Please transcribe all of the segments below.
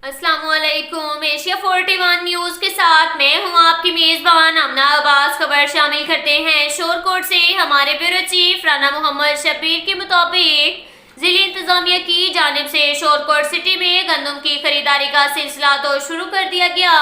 अस्सलाम वालेकुम। Asia 41 news के साथ मैं हूं आपकी मेजबान अमना अब्बास। खबर शामिल करते हैं शोरकोट से। हमारे ब्यूरो चीफ राना मोहम्मद शब्बीर के मुताबिक जिला इंतजामिया की जानिब से शोरकोट सिटी में गंदम की खरीदारी का सिलसिला तो शुरू कर दिया गया,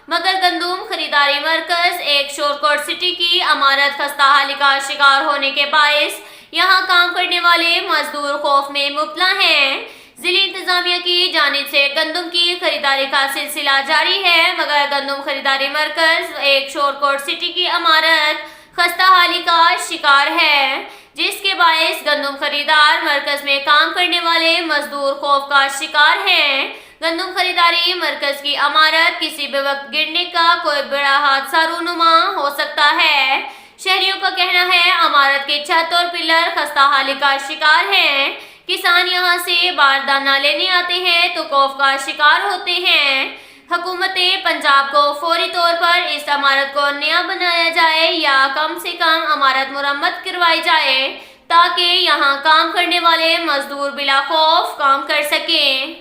मगर गंदम खरीदारी मरकज एक शोरकोट सिटी की अमारत खस्ताहाली का शिकार होने के बायस यहाँ काम करने वाले मजदूर खौफ में मुब्तला हैं। जिला इंतजामिया की जानिब से गंदम की खरीदारी का सिलसिला जारी है, मगर गंदम खरीदारी मरकज एक शोरकोट सिटी की अमारत खस्ताहाली का शिकार है, जिसके बायस गंदम खरीदार मरकज में काम करने वाले मजदूर खौफ का शिकार हैं। गंदम खरीदारी मरकज की अमारत किसी भी वक्त गिरने का कोई बड़ा हादसा रूनुमा हो सकता है। शहरियों का कहना है अमारत के छत और पिलर खस्ताहाली का शिकार हैं। किसान यहाँ से बारदाना लेने आते हैं तो खौफ का शिकार होते हैं। हुकूमत पंजाब को फौरी तौर पर इस इमारत को नया बनाया जाए या कम से कम इमारत मुरम्मत करवाई जाए, ताकि यहाँ काम करने वाले मजदूर बिला खौफ काम कर सकें।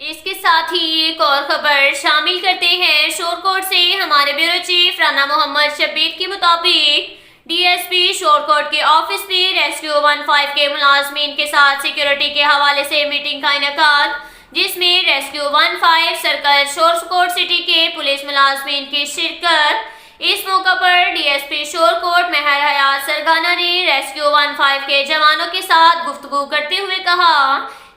इसके साथ ही एक और खबर शामिल करते हैं शोरकोट से। हमारे ब्यूरो चीफ राना मोहम्मद शब्बीर के मुताबिक डीएसपी शोरकोट के ऑफिस में रेस्क्यू 15 के मुलाजमीन के साथ सिक्योरिटी के हवाले से मीटिंग का इनेकाद, जिसमें रेस्क्यू 15 सर्कल शोरकोट सिटी के पुलिस मुलाजमीन की शिरकत। इस मौका पर डीएसपी शोरकोट मेहर हयात सरगाना ने रेस्क्यू 15 के जवानों के साथ गुफ्तगू करते हुए कहा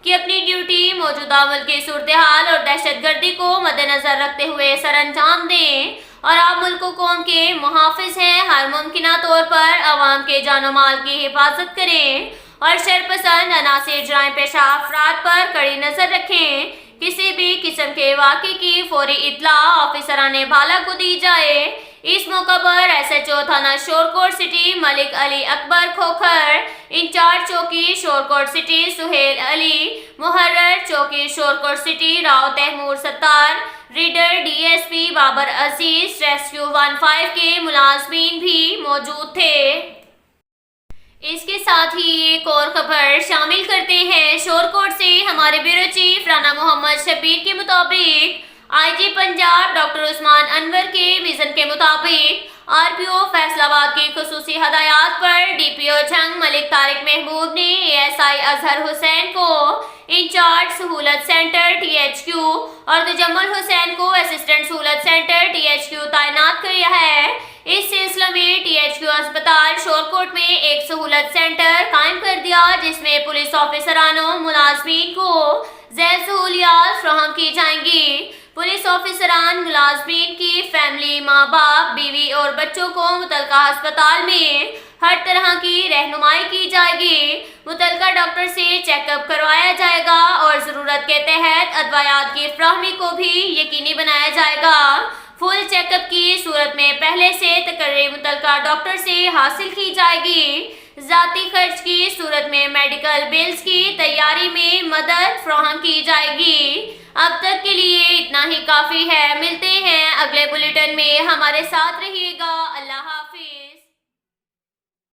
कि अपनी ड्यूटी मौजूदा मुल्क की सूरत हाल और दहशतगर्दी को मद्देनजर रखते हुए सर अंजाम दें और आप मुल्क कौम के मुहाफिज हैं। हर मुमकिन तौर पर अवाम के जानो माल की हिफाजत करें और शरपसंद अनासिर जराइम पेशा अफराद पर कड़ी नजर रखें। किसी भी किस्म के वाक़े की फौरी इत्तला ऑफिसराने भाला को दी जाए। इस मौका पर एसएचओ थाना शोरकोट सिटी मलिक अली अकबर खोखर, इंचार्ज चौकी शोरकोट सिटी सुहेल अली, मुहर्रर चौकी Shorkot city Rao Taimur Sattar, reader DSP Babar Aziz, rescue 15 के मुलाजमीन भी मौजूद थे। इसके साथ ही एक और खबर शामिल करते हैं शोरकोट से। हमारे ब्यूरो चीफ राना मोहम्मद शब्बीर के मुताबिक आईजी पंजाब डॉक्टर उस्मान अनवर के विजन के मुताबिक आरपीओ फैसलाबाद की खुसूसी हदायत पर डीपीओ झंग मलिक तारिक महबूब ने एएसआई अजहर हुसैन को इंचार्ज सहूलत सेंटर टीएचक्यू और तजम्मुल हुसैन को असिस्टेंट सहूलत सेंटर टीएचक्यू तैनात किया है। इस सिलसिले में टीएचक्यू अस्पताल शोरकोट में एक सहूलत सेंटर कायम कर दिया, जिसमें पुलिस ऑफिसरानों मुलाजमीन को ज़ैर सहूलियात फराहम की जाएंगी। पुलिस ऑफिसरान मुलाजमीन की फैमिली, माँ बाप, बीवी और बच्चों को मुतलका अस्पताल में हर तरह की रहनुमाई की जाएगी। मुतलका डॉक्टर से चेकअप करवाया जाएगा और ज़रूरत के तहत अदवायात की फराहमी को भी यकीनी बनाया जाएगा। फुल चेकअप की सूरत में पहले से तकर्री मुतलका डॉक्टर से हासिल की जाएगी। ज़ाती खर्च की सूरत में मेडिकल बिल्स की तैयारी में मदद फराहम की जाएगी। अब तक के लिए इतना ही काफ़ी है। मिलते हैं अगले बुलेटिन में, हमारे साथ रहिएगा। अल्लाह।